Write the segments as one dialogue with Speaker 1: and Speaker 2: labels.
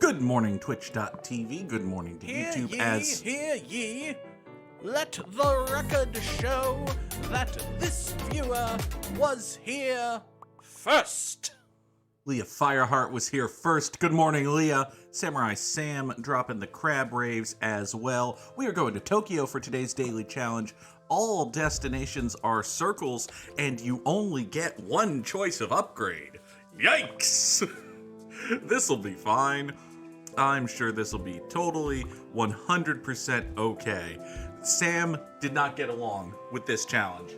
Speaker 1: Good morning, Twitch.tv. Good morning to YouTube.
Speaker 2: Hear ye, let the record show that this viewer was here first.
Speaker 1: Leah Fireheart was here first. Good morning, Leah. Samurai Sam dropping the crab raves as well. We are going to Tokyo for today's daily challenge. All destinations are circles, and you only get one choice of upgrade. Yikes! This'll be fine. I'm sure this'll be totally 100% okay. Sam did not get along with this challenge.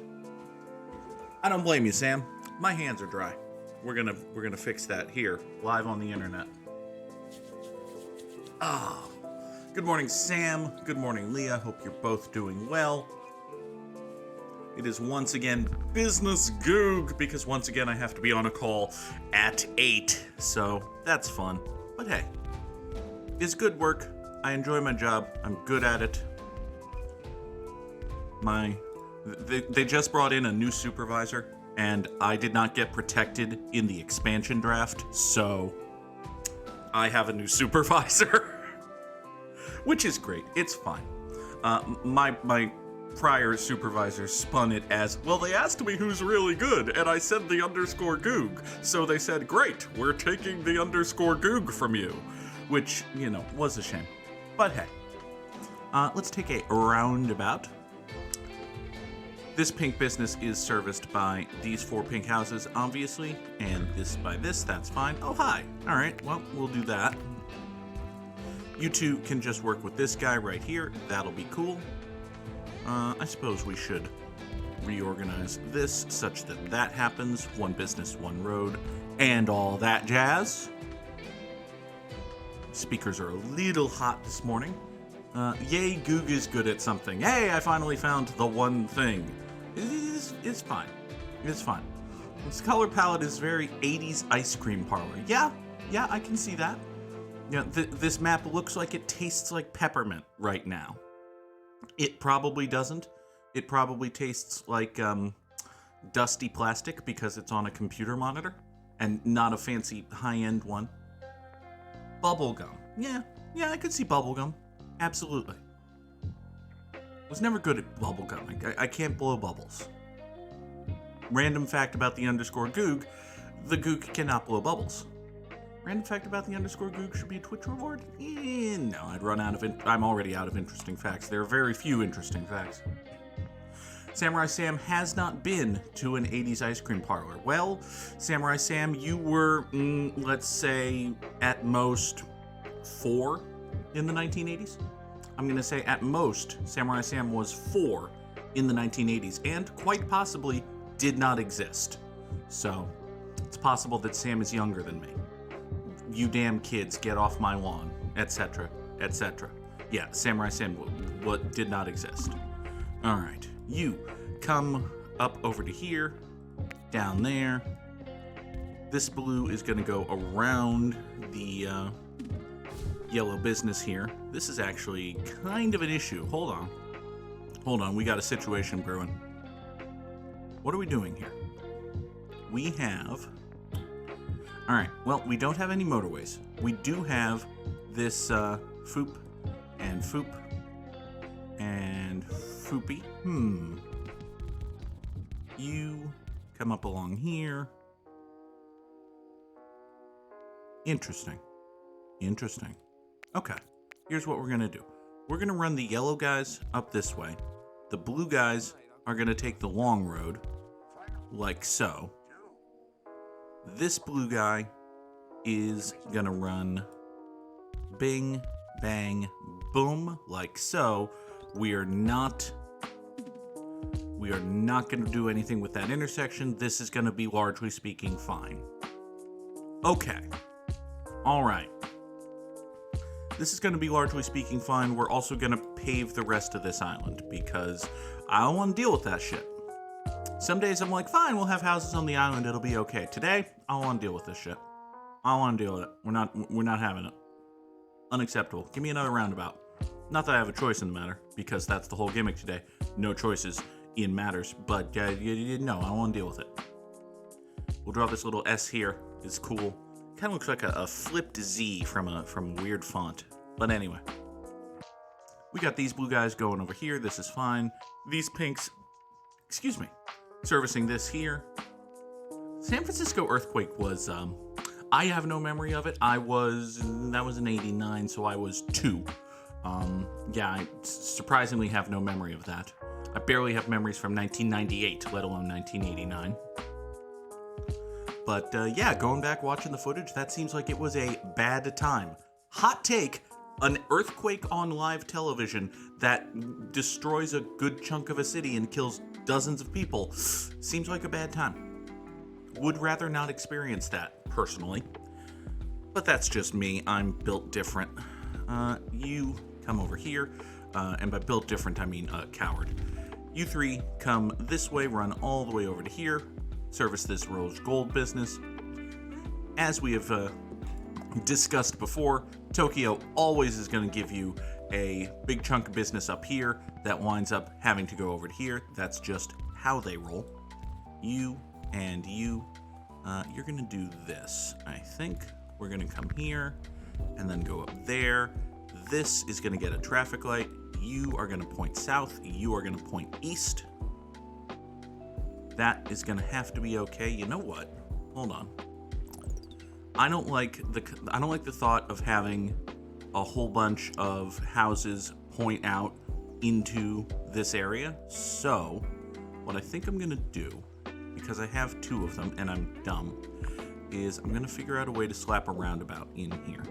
Speaker 1: I don't blame you, Sam. My hands are dry. We're gonna fix that here, live on the internet. Good morning, Sam. Good morning, Leah. Hope you're both doing well. It is once again business Goog, because once again I have to be on a call at 8, so that's fun. But hey, it's good work. I enjoy my job. I'm good at it. They just brought in a new supervisor, and I did not get protected in the expansion draft, so I have a new supervisor, which is great. It's fine. My prior supervisor spun it as, well, they asked me who's really good, and I said the _ Goog. So they said, great, we're taking the _ Goog from you, which, you know, was a shame. But hey, let's take a roundabout. This pink business is serviced by these 4 pink houses, obviously, and this by this, that's fine. Oh, hi. All right, well, we'll do that. You two can just work with this guy right here. That'll be cool. I suppose we should reorganize this such that that happens. 1 business, 1 road, and all that jazz. Speakers are a little hot this morning. Yay, Goog is good at something. Hey, I finally found the one thing. It's fine. It's fine. Its color palette is very 80s ice cream parlor. Yeah, I can see that. You know, this map looks like it tastes like peppermint right now. It probably doesn't. It probably tastes like dusty plastic because it's on a computer monitor and not a fancy high-end one. Bubblegum. Yeah, I could see bubblegum. Absolutely. Was never good at bubblegum. I can't blow bubbles. Random fact about the _ Goog, the Goog cannot blow bubbles. Random fact about the _ Goog should be a Twitch reward? No, I'd run out of I'm already out of interesting facts. There are very few interesting facts. Samurai Sam has not been to an 80s ice cream parlor. Well, Samurai Sam, you were, let's say, at most 4 in the 1980s. I'm going to say at most, Samurai Sam was 4 in the 1980s, and quite possibly did not exist. So, it's possible that Sam is younger than me. You damn kids, get off my lawn, etc., etc. Yeah, Samurai Sam did not exist. All right, you come up over to here, down there. This blue is going to go around the yellow business here. This is actually kind of an issue. Hold on, we got a situation brewing. What are we doing here? We have... All right, well, we don't have any motorways. We do have this foop and foop and foopy. You come up along here. Interesting. Okay, here's what we're gonna do. We're gonna run the yellow guys up this way. The blue guys are gonna take the long road, like so. This blue guy is gonna run bing, bang, boom, like so. We are not gonna do anything with that intersection. This is gonna be, largely speaking, fine. Okay. All right. This is gonna be, largely speaking, fine. We're also gonna pave the rest of this island because I don't want to deal with that shit. Some days I'm like, fine, we'll have houses on the island, it'll be okay. Today, I don't want to deal with this shit. I don't want to deal with it. We're not having it. Unacceptable. Give me another roundabout. Not that I have a choice in the matter, because that's the whole gimmick today. No choices in matters, but no, I don't want to deal with it. We'll draw this little S here. It's cool. Kind of looks like a flipped Z from a weird font. But anyway. We got these blue guys going over here. This is fine. These pinks, excuse me, servicing this here. San Francisco earthquake was, I have no memory of it. that was in 89, so I was 2. Yeah, I surprisingly have no memory of that. I barely have memories from 1998, let alone 1989. But, yeah, going back watching the footage, that seems like it was a bad time. Hot take, an earthquake on live television that destroys a good chunk of a city and kills dozens of people seems like a bad time. Would rather not experience that, personally. But that's just me. I'm built different. You come over here, and by built different, I mean coward. You three come this way, run all the way over to here, service this rose gold business. As we have discussed before, Tokyo always is going to give you a big chunk of business up here that winds up having to go over to here. That's just how they roll. You and you, you're going to do this. I think we're going to come here and then go up there. This is going to get a traffic light. You are going to point south. You are going to point east. That is going to have to be okay. You know what? Hold on. I don't like the thought of having a whole bunch of houses point out into this area. So, what I think I'm gonna do, because I have 2 of them and I'm dumb, is I'm gonna figure out a way to slap a roundabout in here.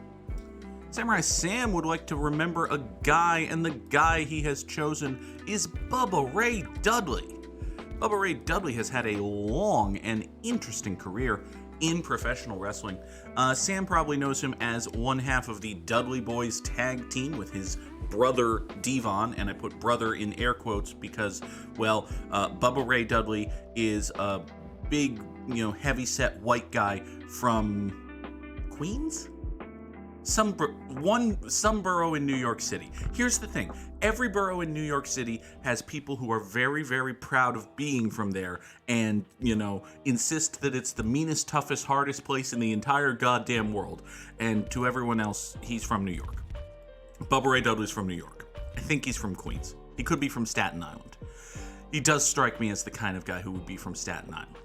Speaker 1: Samurai Sam would like to remember a guy, and the guy he has chosen is Bubba Ray Dudley. Bubba Ray Dudley has had a long and interesting career in professional wrestling. Sam probably knows him as one half of the Dudley Boys tag team with his brother Devon, and I put brother in air quotes because, well, Bubba Ray Dudley is a big, heavy-set white guy from Queens? Some borough in New York City. Here's the thing. Every borough in New York City has people who are very, very proud of being from there and, insist that it's the meanest, toughest, hardest place in the entire goddamn world. And to everyone else, he's from New York. Bubba Ray Dudley's from New York. I think he's from Queens. He could be from Staten Island. He does strike me as the kind of guy who would be from Staten Island.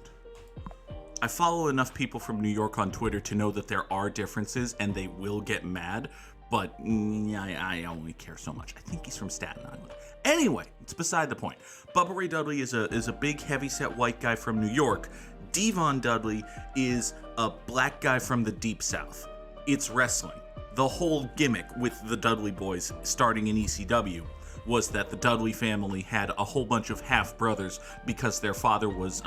Speaker 1: I follow enough people from New York on Twitter to know that there are differences and they will get mad, but I only care so much. I think he's from Staten Island. Anyway, it's beside the point. Bubba Ray Dudley is a big, heavy-set white guy from New York. Devon Dudley is a black guy from the Deep South. It's wrestling. The whole gimmick with the Dudley Boys starting in ECW was that the Dudley family had a whole bunch of half-brothers because their father was,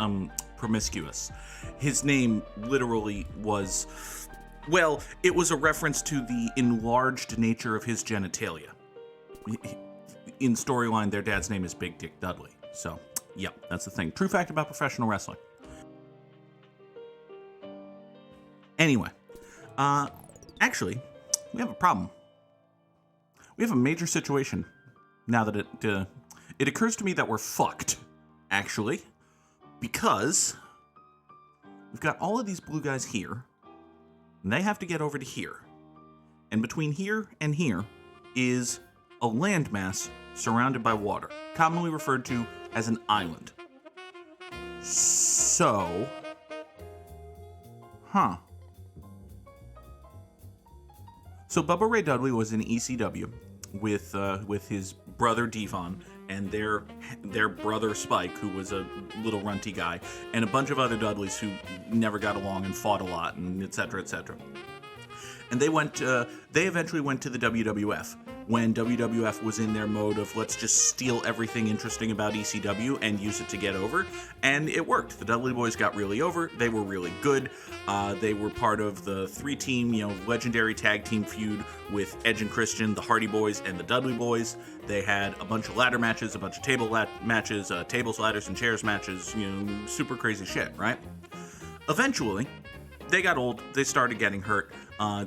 Speaker 1: promiscuous. His name literally was, well, it was a reference to the enlarged nature of his genitalia. In storyline, their dad's name is Big Dick Dudley. So, yep, that's the thing. True fact about professional wrestling. Anyway, actually, we have a problem. We have a major situation now that it occurs to me that we're fucked, actually. Because we've got all of these blue guys here, and they have to get over to here. And between here and here is a landmass surrounded by water, commonly referred to as an island. So, So Bubba Ray Dudley was in ECW with his brother Devon and their brother Spike, who was a little runty guy, and a bunch of other Dudleys who never got along and fought a lot, and et cetera, et cetera. And they eventually went to the WWF when WWF was in their mode of let's just steal everything interesting about ECW and use it to get over, and it worked. The Dudley Boys got really over. They were really good. They were part of the 3-team, legendary tag team feud with Edge and Christian, the Hardy Boys, and the Dudley Boys. They had a bunch of ladder matches, a bunch of table matches, tables, ladders, and chairs matches, super crazy shit, right? Eventually, they got old. They started getting hurt.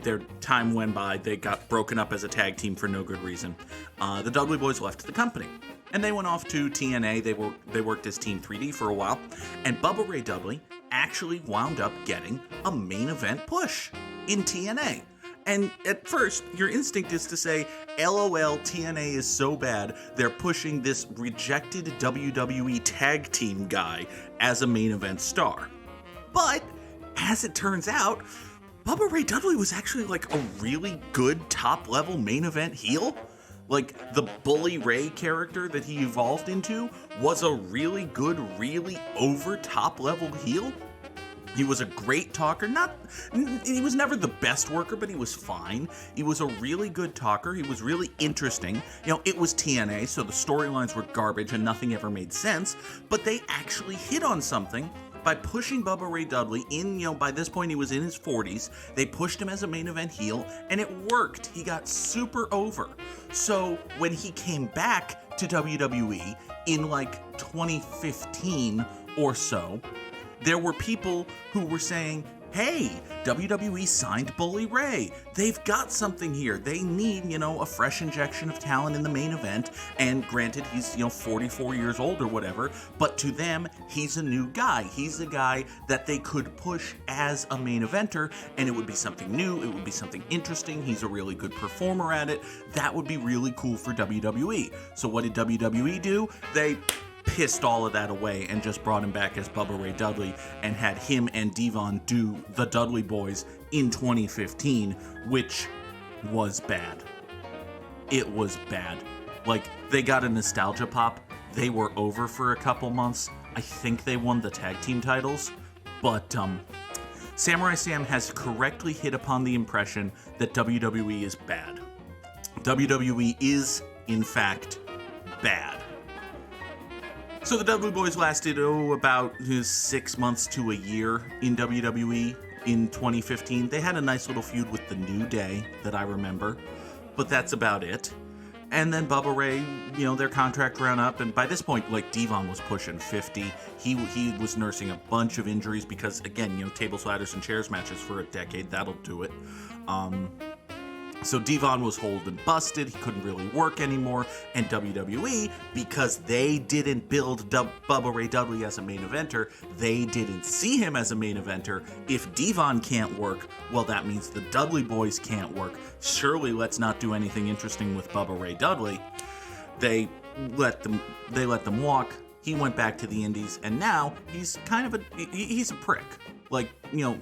Speaker 1: Their time went by. They got broken up as a tag team for no good reason. The Dudley Boys left the company, and they went off to TNA. They worked as Team 3D for a while, and Bubba Ray Dudley actually wound up getting a main event push. in TNA. And at first, your instinct is to say, LOL, TNA is so bad, they're pushing this rejected WWE tag team guy as a main event star. But, as it turns out, Bubba Ray Dudley was actually like a really good top-level main event heel. Like, the Bully Ray character that he evolved into was a really good, really over top-level heel. He was a great talker. He was never the best worker, but he was fine. He was a really good talker. He was really interesting. It was TNA, so the storylines were garbage and nothing ever made sense, but they actually hit on something by pushing Bubba Ray Dudley in, by this point he was in his 40s. They pushed him as a main event heel, and it worked. He got super over. So when he came back to WWE in like 2015 or so, there were people who were saying, hey, WWE signed Bully Ray. They've got something here. They need, a fresh injection of talent in the main event. And granted, he's, 44 years old or whatever, but to them, he's a new guy. He's a guy that they could push as a main eventer, and it would be something new. It would be something interesting. He's a really good performer at it. That would be really cool for WWE. So what did WWE do? They pissed all of that away and just brought him back as Bubba Ray Dudley and had him and Devon do the Dudley Boys in 2015, which was bad. It was bad. Like, they got a nostalgia pop. They were over for a couple months. I think they won the tag team titles, but Samurai Sam has correctly hit upon the impression that WWE is bad. WWE is, in fact, bad. So the Dudley Boys lasted, about 6 months to a year in WWE in 2015. They had a nice little feud with The New Day that I remember, but that's about it. And then Bubba Ray, their contract ran up, and by this point, like, Devon was pushing 50. He was nursing a bunch of injuries because, again, tables, ladders, and chairs matches for a decade. That'll do it. So Devon was holding busted, he couldn't really work anymore, and WWE, because they didn't build Bubba Ray Dudley as a main eventer, they didn't see him as a main eventer. If Devon can't work, well, that means the Dudley Boys can't work. Surely let's not do anything interesting with Bubba Ray Dudley. They let them walk. He went back to the Indies, and now he's kind of he's a prick. Like,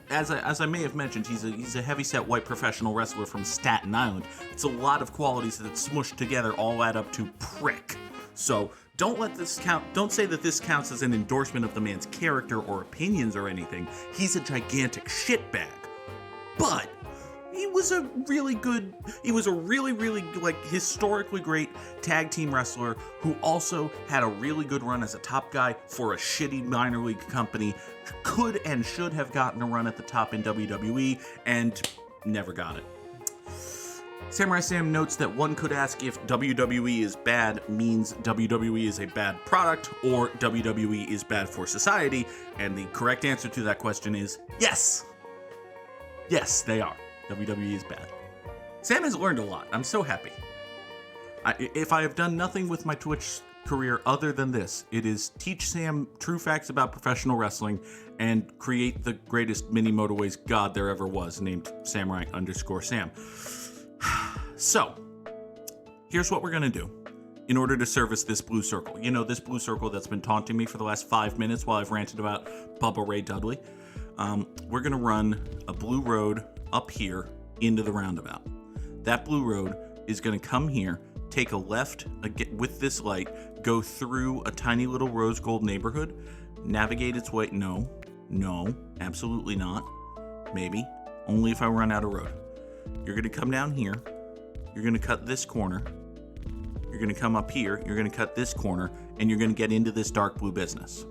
Speaker 1: as I may have mentioned, he's a heavyset white professional wrestler from Staten Island. It's a lot of qualities that smushed together all add up to prick. So don't say that this counts as an endorsement of the man's character or opinions or anything. He's a gigantic shitbag. But he was a really, really, like, historically great tag team wrestler who also had a really good run as a top guy for a shitty minor league company, could and should have gotten a run at the top in WWE, and never got it. Samurai Sam notes that one could ask if WWE is bad means WWE is a bad product or WWE is bad for society, and the correct answer to that question is yes. Yes, they are. WWE is bad. Sam has learned a lot. I'm so happy. If I have done nothing with my Twitch career other than this, it is teach Sam true facts about professional wrestling and create the greatest mini Motorways god there ever was, named Samurai_Sam. So, here's what we're going to do in order to service this blue circle. This blue circle that's been taunting me for the last 5 minutes while I've ranted about Bubba Ray Dudley. We're going to run a blue road up here into the roundabout. That blue road is going to come here, take a left with this light, go through a tiny little rose gold neighborhood, navigate its way. No, absolutely not. Maybe. Only if I run out of road. You're going to come down here. You're going to cut this corner. You're going to come up here. You're going to cut this corner, and you're going to get into this dark blue business.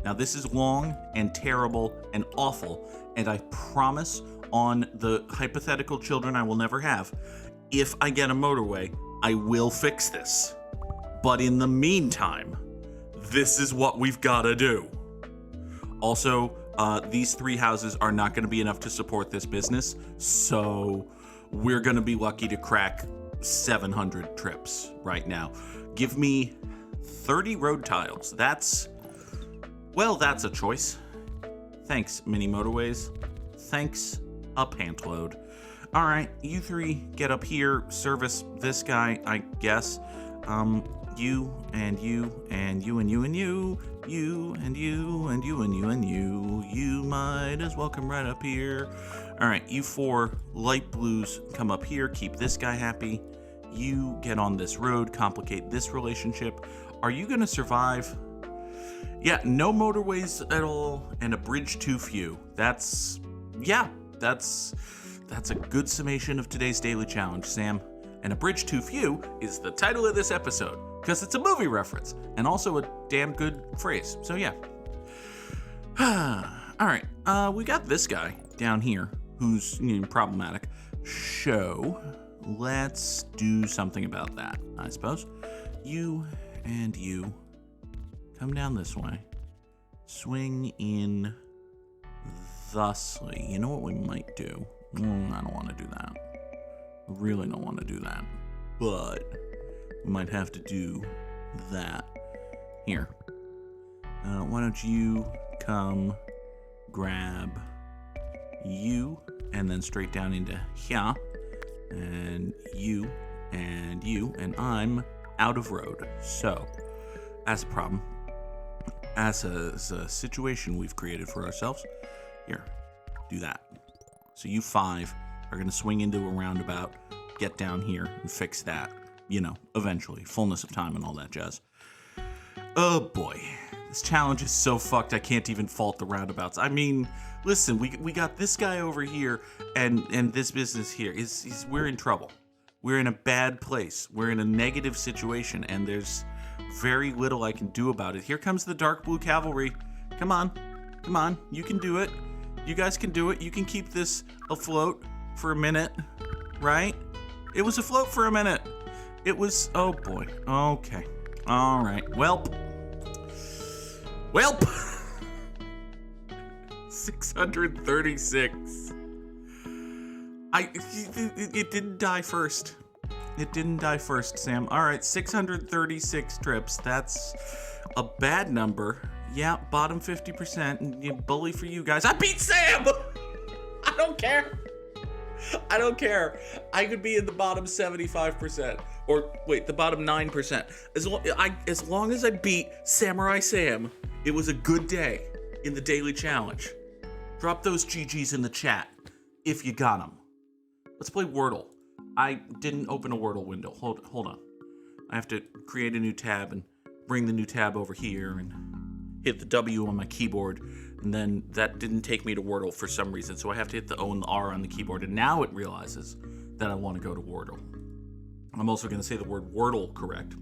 Speaker 1: Now, this is long and terrible and awful, and I promise on the hypothetical children I will never have, if I get a motorway, I will fix this. But in the meantime, this is what we've got to do. Also, these 3 houses are not going to be enough to support this business, so we're going to be lucky to crack 700 trips right now. Give me 30 road tiles. That's a choice. Thanks, Mini Motorways. Thanks, a pant load. All right, you three get up here, service this guy, I guess. You and you and you and you and you, you and you and you and you and you. You might as well come right up here. All right, you four light blues come up here, keep this guy happy. You get on this road, complicate this relationship. Are you gonna survive? Yeah, no motorways at all, and a bridge too few. That's a good summation of today's daily challenge, Sam. And a bridge too few is the title of this episode, because it's a movie reference, and also a damn good phrase. So yeah. All right, we got this guy down here who's problematic. So let's do something about that, I suppose. You and you come down this way. Swing in thusly. You know what we might do? I don't want to do that. I really don't want to do that. But we might have to do that. Here. Why don't you come grab you and then straight down into here. And you and you. And I'm out of road. So, that's a problem. As a situation we've created for ourselves. Here, do that. So you five are going to swing into a roundabout, get down here, and fix that. Eventually. Fullness of time and all that jazz. Oh boy. This challenge is so fucked I can't even fault the roundabouts. I mean, listen, we got this guy over here and this business here. We're in trouble. We're in a bad place. We're in a negative situation, and there's very little I can do about it. Here comes the dark blue cavalry. Come on. Come on. You can do it. You guys can do it. You can keep this afloat for a minute, right? It was afloat for a minute. It was, oh boy. Okay. All right. Welp. 636. It didn't die first. It didn't die first, Sam. All right, 636 trips. That's a bad number. Yeah, bottom 50%. Bully for you guys. I beat Sam! I don't care. I don't care. I could be in the bottom 75%. Or, wait, the bottom 9%. As long as I beat Samurai Sam, it was a good day in the daily challenge. Drop those GGs in the chat if you got them. Let's play Wordle. I didn't open a Wordle window. Hold on. I have to create a new tab and bring the new tab over here and hit the W on my keyboard, and then that didn't take me to Wordle for some reason, so I have to hit the O and the R on the keyboard, and now it realizes that I want to go to Wordle. I'm also going to say the word Wordle correct.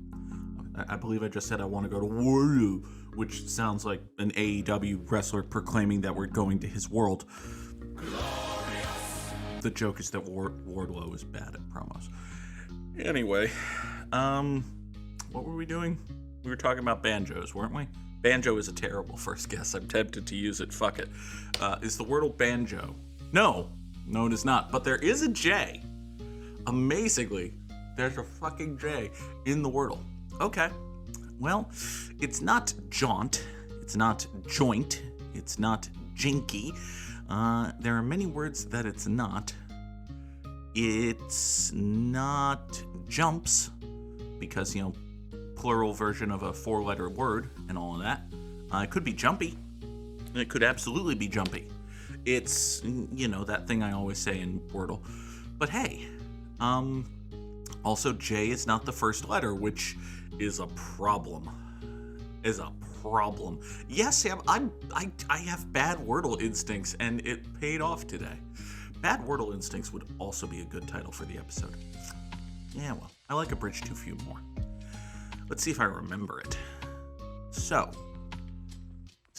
Speaker 1: I believe I just said I want to go to Wordle, which sounds like an AEW wrestler proclaiming that we're going to his world. The joke is that Wardlow is bad at promos. Anyway, what were we doing? We were talking about banjos, weren't we? Banjo is a terrible first guess. I'm tempted to use it. Fuck it. Is the Wordle banjo? No, it is not. But there is a J. Amazingly, there's a fucking J in the Wordle. Okay. Well, it's not jaunt. It's not joint. It's not jinky. There are many words that it's not. It's not jumps, because, plural version of a 4-letter word and all of that. It could be jumpy. It could absolutely be jumpy. It's, that thing I always say in Wordle. But hey, also J is not the first letter, which is a problem. Yes, Sam, I have bad Wordle instincts, and it paid off today. Bad Wordle instincts would also be a good title for the episode. Yeah, well, I like a bridge too few more. Let's see if I remember it. So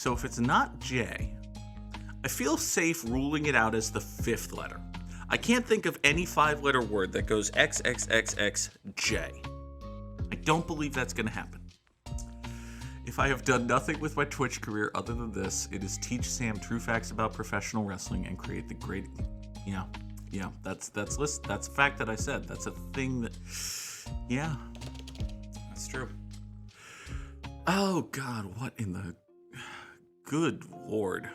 Speaker 1: if it's not J, I feel safe ruling it out as the 5th letter. I can't think of any 5-letter word that goes XXXXJ. I don't believe that's going to happen. If I have done nothing with my Twitch career other than this, it is teach Sam true facts about professional wrestling and create the great... Yeah, that's a fact that I said. That's a thing that... Yeah, that's true. Oh, God, what in the... Good Lord.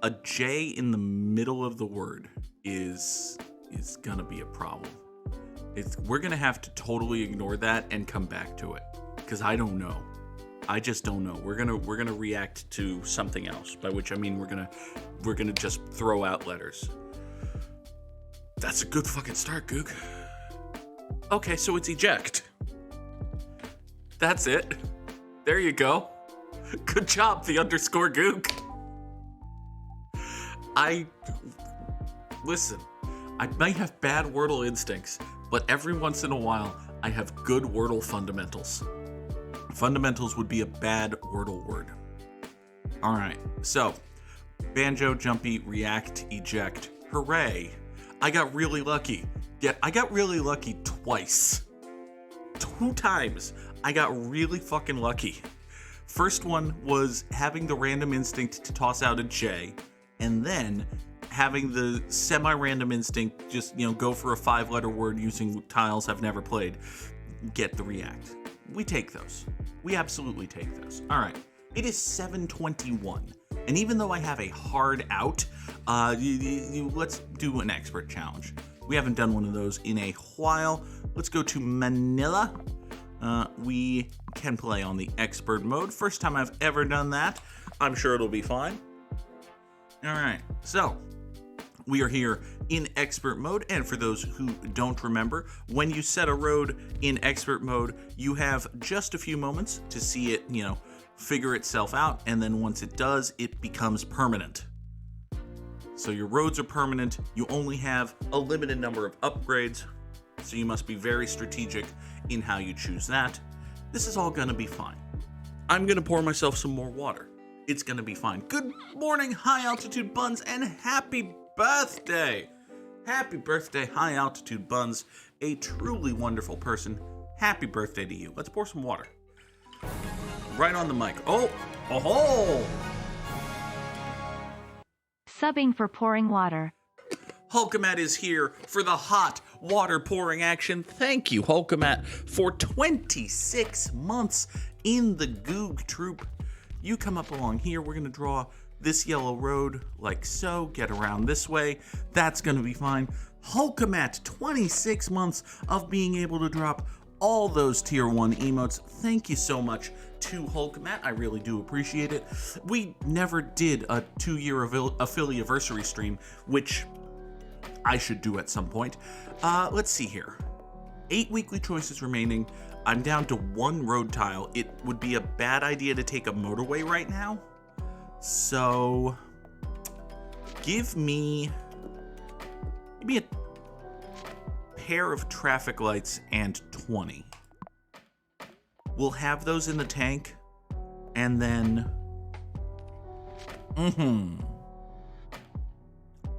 Speaker 1: a J in the middle of the word is gonna be a problem. We're gonna have to totally ignore that and come back to it, because I don't know. I just don't know. We're gonna react to something else, by which I mean we're gonna just throw out letters. That's a good fucking start, Goog. Okay, so it's eject. That's it. There you go. Good job, the underscore Goog. Listen, I might have bad Wordle instincts, but every once in a while, I have good Wordle fundamentals. Fundamentals would be a bad Wordle word. All right, so banjo, jumpy, react, eject. Hooray. I got really lucky. Yeah, I got really lucky twice. 2 times. I got really fucking lucky. First one was having the random instinct to toss out a J, and then having the semi-random instinct just, go for a 5-letter word using tiles I've never played. Get the react. We take those. We absolutely take those. All right. It is 7:21, and even though I have a hard out, let's do an expert challenge. We haven't done one of those in a while. Let's go to Manila. We can play on the expert mode. First time I've ever done that. I'm sure it'll be fine. All right, so we are here in expert mode, and for those who don't remember, when you set a road in expert mode, you have just a few moments to see it, figure itself out, and then once it does, it becomes permanent. So your roads are permanent, you only have a limited number of upgrades, so you must be very strategic in how you choose that. This is all gonna be fine. I'm gonna pour myself some more water. It's gonna be fine. Good morning, high altitude buns, and happy birthday! Happy birthday, high altitude buns. A truly wonderful person. Happy birthday to you. Let's pour some water. Right on the mic. Oh!
Speaker 3: Subbing for pouring water.
Speaker 1: Hulkamat is here for the hot water pouring action. Thank you, Hulkamat, for 26 months in the Goog troop. You come up along here. We're going to draw this yellow road like so. Get around this way. That's going to be fine. Hulkamat, 26 months of being able to drop all those tier 1 emotes. Thank you so much to Hulkamat. I really do appreciate it. We never did a 2-year affiliaversary stream, which I should do at some point. Let's see here. 8 weekly choices remaining. I'm down to 1 road tile. It would be a bad idea to take a motorway right now. So give me maybe a pair of traffic lights and 20. We'll have those in the tank, and then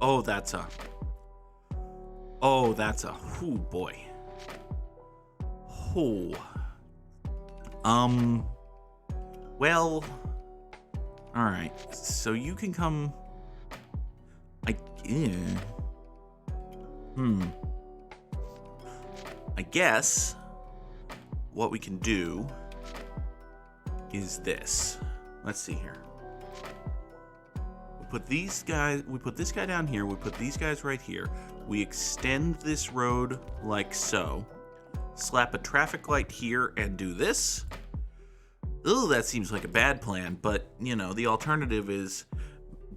Speaker 1: oh, that's a oh boy. Oh. Well, all right. So you can come. I guess what we can do is this. Let's see here. We put this guy down here. We put these guys right here. We extend this road like so. Slap a traffic light here and do this. Ooh, that seems like a bad plan, but, the alternative is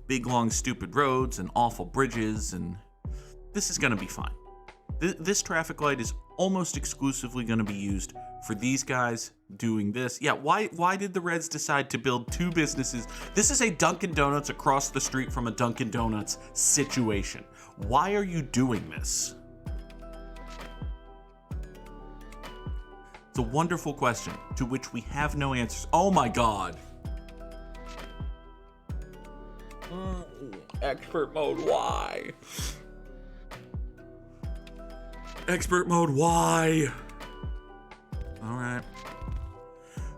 Speaker 1: big, long, stupid roads and awful bridges, and this is going to be fine. This traffic light is almost exclusively going to be used for these guys doing this. Yeah, why did the Reds decide to build 2 businesses? This is a Dunkin' Donuts across the street from a Dunkin' Donuts situation. Why are you doing this? It's a wonderful question to which we have no answers. Oh my god. Expert mode, why? Expert mode, why? Alright.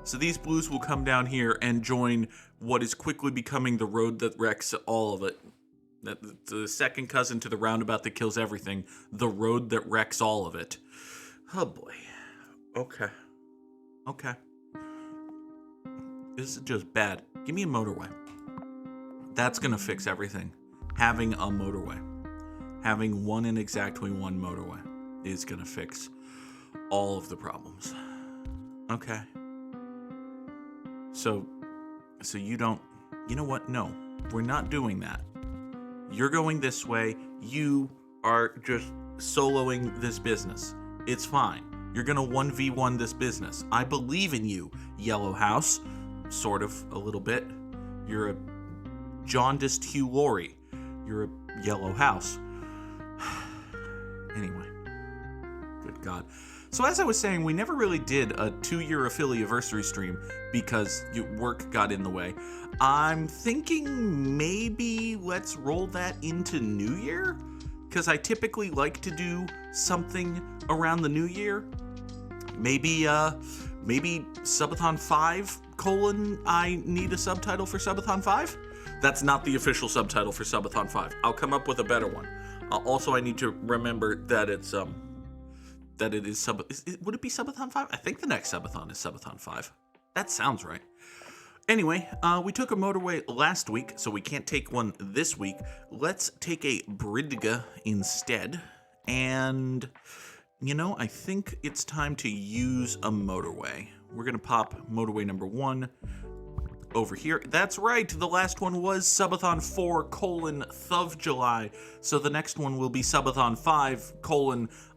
Speaker 1: So these blues will come down here and join what is quickly becoming the road that wrecks all of it. The second cousin to the roundabout that kills everything. The road that wrecks all of it. Oh boy. Okay. This is just bad. Give me a motorway. That's going to fix everything. Having a motorway. Having one and exactly one motorway is going to fix all of the problems. Okay. So you don't... You know what? No, we're not doing that. You're going this way. You are just soloing this business. It's fine. You're going to 1v1 this business. I believe in you, Yellow House. Sort of, a little bit. You're a jaundiced Hugh Laurie. You're a Yellow House. Anyway. Good God. So as I was saying, we never really did a 2-year affiliate-versary stream because work got in the way. I'm thinking maybe let's roll that into New Year, because I typically like to do something around the New Year. Maybe Subathon 5, I need a subtitle for Subathon 5? That's not the official subtitle for Subathon 5. I'll come up with a better one. Also, I need to remember that it's, would it be Subathon 5? I think the next Subathon is Subathon 5. That sounds right. Anyway, we took a motorway last week, so we can't take one this week. Let's take a Bridga instead. And, I think it's time to use a motorway. We're going to pop motorway number 1 over here. That's right, the last one was Subathon 4, Thuv July. So the next one will be Subathon 5,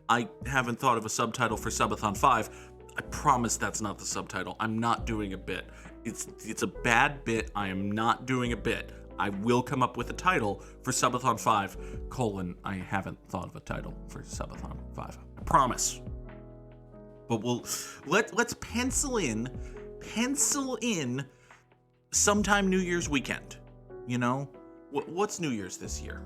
Speaker 1: I haven't thought of a subtitle for Subathon 5. I promise that's not the subtitle. I'm not doing a bit. It's a bad bit. I am not doing a bit. I will come up with a title for Subathon 5, I haven't thought of a title for Subathon 5. I promise. But let's pencil in sometime New Year's weekend. What's New Year's this year?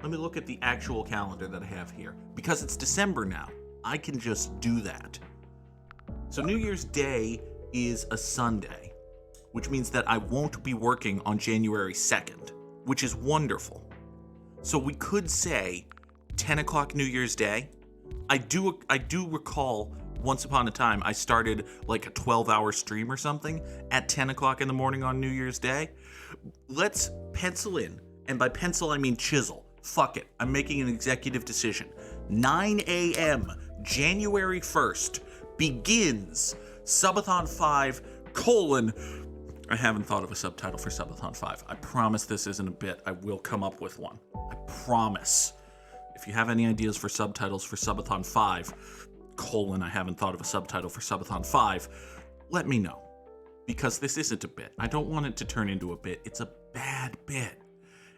Speaker 1: Let me look at the actual calendar that I have here. Because it's December now, I can just do that. So New Year's Day is a Sunday, which means that I won't be working on January 2nd, which is wonderful. So we could say 10 o'clock New Year's Day. I do recall once upon a time I started like a 12-hour stream or something at 10 o'clock in the morning on New Year's Day. Let's pencil in, and by pencil I mean chisel. Fuck it, I'm making an executive decision. 9 a.m. January 1st begins Subathon 5, I haven't thought of a subtitle for Subathon 5. I promise this isn't a bit. I will come up with one. I promise. If you have any ideas for subtitles for Subathon 5, I haven't thought of a subtitle for Subathon 5, let me know. Because this isn't a bit. I don't want it to turn into a bit. It's a bad bit.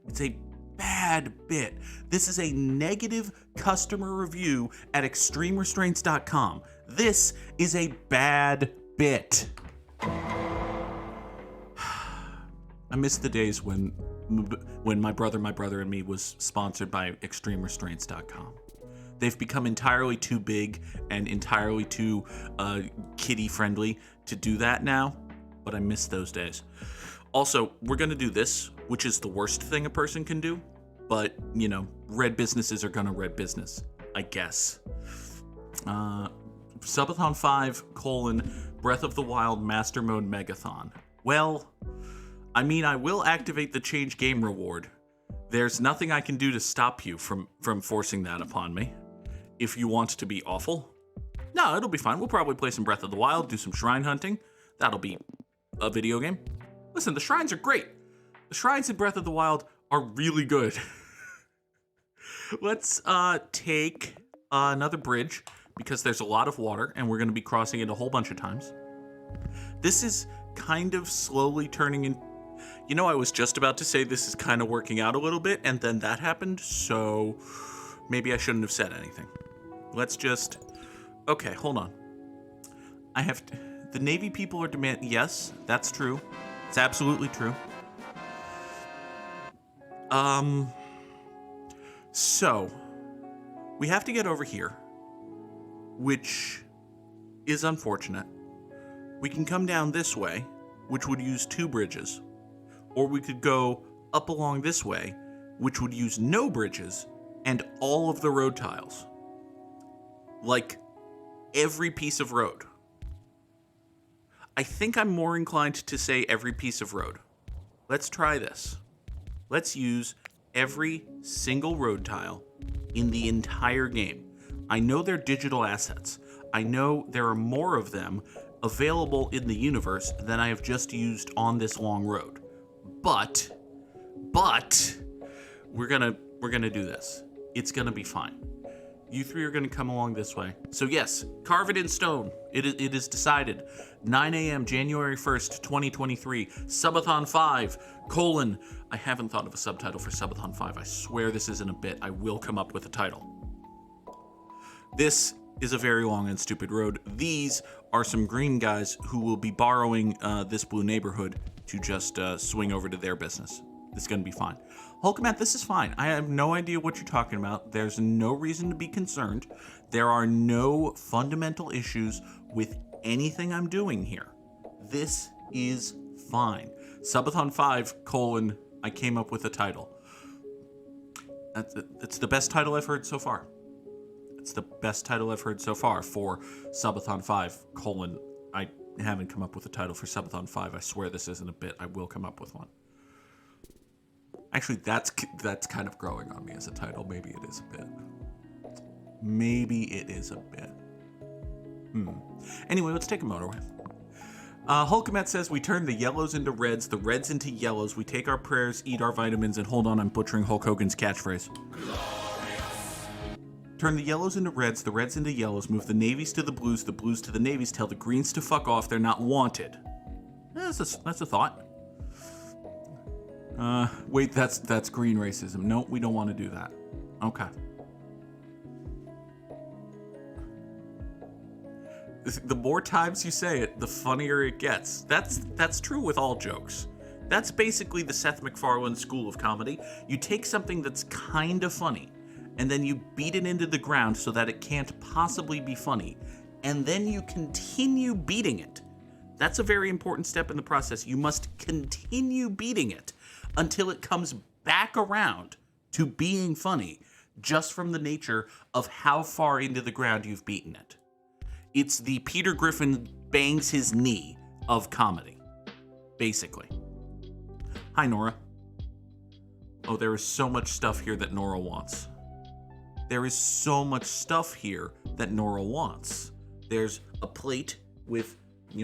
Speaker 1: It's a bad bit. This is a negative customer review at extremerestraints.com. This is a bad bit. I miss the days when my brother and me was sponsored by extremerestraints.com. They've become entirely too big and entirely too kiddie friendly to do that now, but I miss those days. Also, we're going to do this, which is the worst thing a person can do, but, red businesses are going to red business, I guess. Subathon 5, Breath of the Wild Master Mode Megathon. Well, I will activate the change game reward. There's nothing I can do to stop you from forcing that upon me. If you want to be awful. No, it'll be fine. We'll probably play some Breath of the Wild, do some shrine hunting. That'll be a video game. Listen, the shrines are great. The shrines in Breath of the Wild are really good. Let's take another bridge, because there's a lot of water, and we're going to be crossing it a whole bunch of times. This is kind of slowly turning in... I was just about to say this is kind of working out a little bit, and then that happened, so maybe I shouldn't have said anything. Let's just... Okay, hold on. The Navy people are demanding... Yes, that's true. It's absolutely true. So, we have to get over here, which is unfortunate. We can come down this way, which would use 2 bridges, or we could go up along this way, which would use no bridges and all of the road tiles. Like, every piece of road. I think I'm more inclined to say every piece of road. Let's try this. Let's use every single road tile in the entire game. I know they're digital assets. I know there are more of them available in the universe than I have just used on this long road. But we're gonna do this. It's gonna be fine. You three are gonna come along this way. So yes, carve it in stone. It is decided. 9 a.m. January 1st, 2023. Subathon 5, I haven't thought of a subtitle for Subathon 5. I swear this isn't a bit. I will come up with a title. This is a very long and stupid road. These are some green guys who will be borrowing this blue neighborhood to just swing over to their business. This is going to be fine. Hulkmat, this is fine. I have no idea what you're talking about. There's no reason to be concerned. There are no fundamental issues with anything I'm doing here. This is fine. Subathon 5, I came up with a title. That's the best title I've heard so far. It's the best title I've heard so far for Subathon 5, I haven't come up with a title for Subathon 5. I swear this isn't a bit. I will come up with one. Actually, that's kind of growing on me as a title. Maybe it is a bit. Maybe it is a bit. Anyway, let's take a motorway. Hulkamet says we turn the yellows into reds, the reds into yellows. We take our prayers, eat our vitamins, and hold on, I'm butchering Hulk Hogan's catchphrase. Glorious. Turn the yellows into reds, the reds into yellows. Move the navies to the blues to the navies. Tell the greens to fuck off. They're not wanted. That's a thought. Wait, that's green racism. No, we don't want to do that. Okay. The more times you say it, the funnier it gets. That's true with all jokes. That's basically the Seth MacFarlane school of comedy. You take something that's kind of funny, and then you beat it into the ground so that it can't possibly be funny, and then you continue beating it. That's a very important step in the process. You must continue beating it until it comes back around to being funny, just from the nature of how far into the ground you've beaten it. It's the Peter Griffin bangs his knee of comedy, basically. Hi, Nora. Oh, there is so much stuff here that Nora wants. There is so much stuff here that Nora wants. There's a plate with,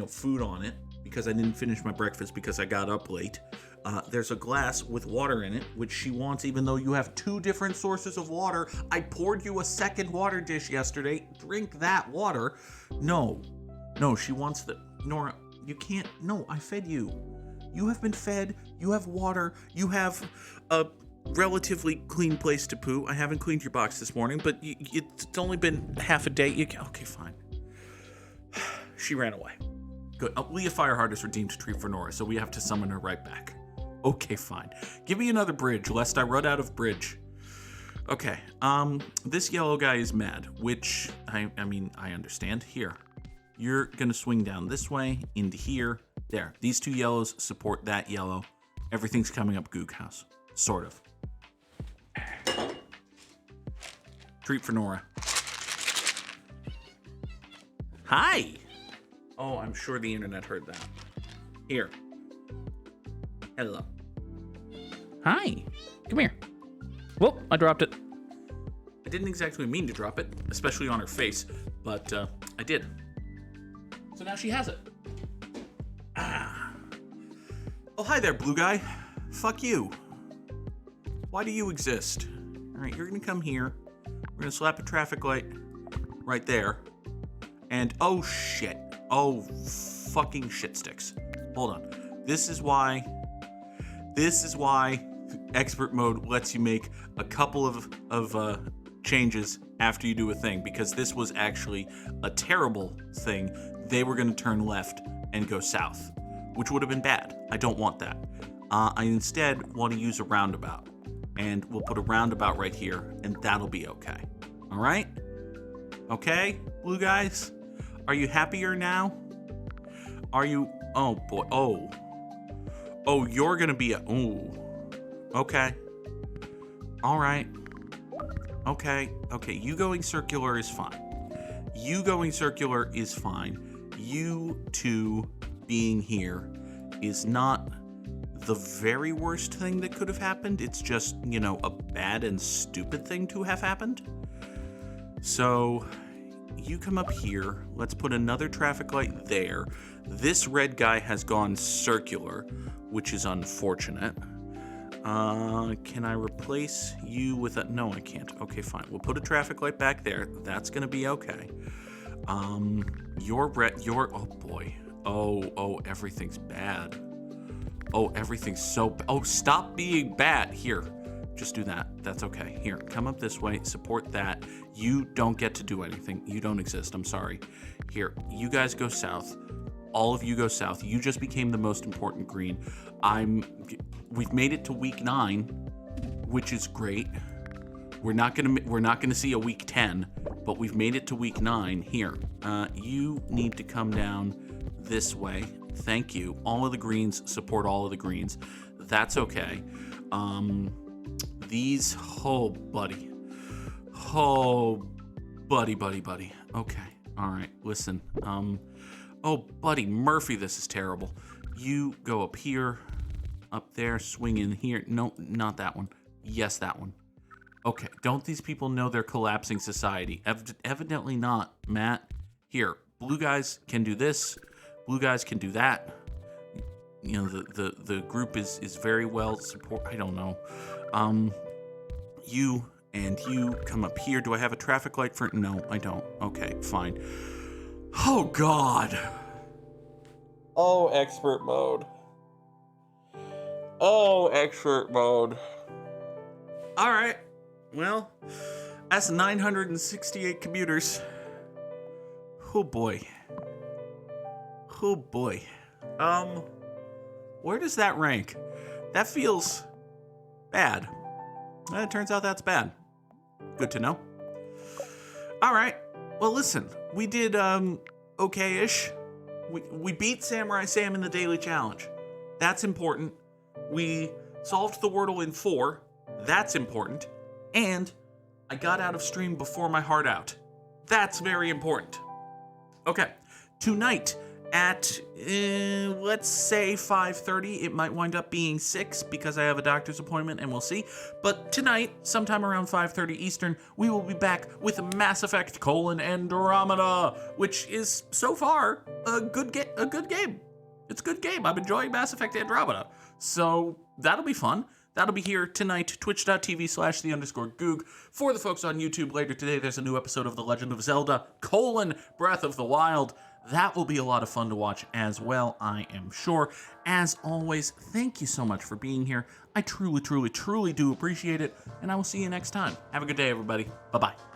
Speaker 1: food on it, because I didn't finish my breakfast because I got up late. There's a glass with water in it, which she wants, even though you have two different sources of water. I poured you a second water dish yesterday. Drink that water. No, she wants the... Nora, you can't... No, I fed you. You have been fed. You have water. You have a relatively clean place to poo. I haven't cleaned your box this morning, but it's only been half a day. Okay, fine. She ran away. Good. Leah Fireheart is redeemed treat for Nora, so we have to summon her right back. Okay, fine. Give me another bridge, lest I run out of bridge. Okay, this yellow guy is mad, which, I understand. Here, you're gonna swing down this way, into here. There, these two yellows support that yellow. Everything's coming up Goog House. Sort of. Treat for Nora. Hi! Oh, I'm sure the internet heard that. Here. Hello.
Speaker 3: Hi. Come here. Whoop, I dropped it.
Speaker 1: I didn't exactly mean to drop it, especially on her face, but I did. So now she has it. Oh, hi there, blue guy. Fuck you. Why do you exist? All right, you're gonna come here. We're gonna slap a traffic light right there. And oh shit. Oh, fucking shit sticks. Hold on. This is why expert mode lets you make a couple of changes after you do a thing, because this was actually a terrible thing. They were going to turn left and go south, which would have been bad. I don't want that. I instead want to use a roundabout, and we'll put a roundabout right here, and that'll be okay. All right? Okay, blue guys? Are you happier now? Are you... Oh, boy. Oh, you're gonna be a... Ooh. Okay. All right. Okay. You going circular is fine. You two being here is not the very worst thing that could have happened. It's just, you know, a bad and stupid thing to have happened. So you come up here. Let's put another traffic light there. This red guy has gone circular, which is unfortunate. Can I replace you with a... No, I can't. Okay, fine. We'll put a traffic light back there. That's gonna be okay. Oh boy. Oh, everything's bad. Oh, everything's so... Oh, stop being bad. Here, just do that. That's okay. Here, come up this way. Support that. You don't get to do anything. You don't exist. I'm sorry. Here, you guys go south. All of you go south. You just became the most important green. We've made it to week 9, which is great. We're not gonna see a week 10, but we've made it to week 9. Here, you need to come down this way. Thank you. All of the greens support all of the greens. That's okay. These, oh buddy. Okay. All right. Listen. Oh buddy Murphy, this is terrible. You go up here, up there, swing in here. No, not that one. Yes, that one. Okay. Don't these people know they're collapsing society? Evidently not, Matt. Here, blue guys can do this. Blue guys can do that. You know, the group is very well support. I don't know. You and you come up here. Do I have a traffic light for... No, I don't. Okay, fine. Oh, God. Oh, expert mode. Oh, expert mode. All right. Well, that's 968 commuters. Oh, boy. Oh, boy. Where does that rank? That feels bad. It turns out that's bad. Good to know. All right. Well, listen, we did okay-ish. We beat Samurai Sam in the daily challenge. That's important. We solved the Wordle in 4. That's important. And I got out of stream before my heart out. That's very important. Okay. Tonight at, let's say 5:30. It might wind up being 6 because I have a doctor's appointment and we'll see. But tonight, sometime around 5:30 Eastern, we will be back with Mass Effect: Andromeda, which is so far a good game. It's a good game. I'm enjoying Mass Effect Andromeda. So that'll be fun. That'll be here tonight, twitch.tv/the_Goog. For the folks on YouTube, later today, there's a new episode of The Legend of Zelda: Breath of the Wild. That will be a lot of fun to watch as well, I am sure. As always, thank you so much for being here. I truly, truly, truly do appreciate it, and I will see you next time. Have a good day, everybody. Bye-bye.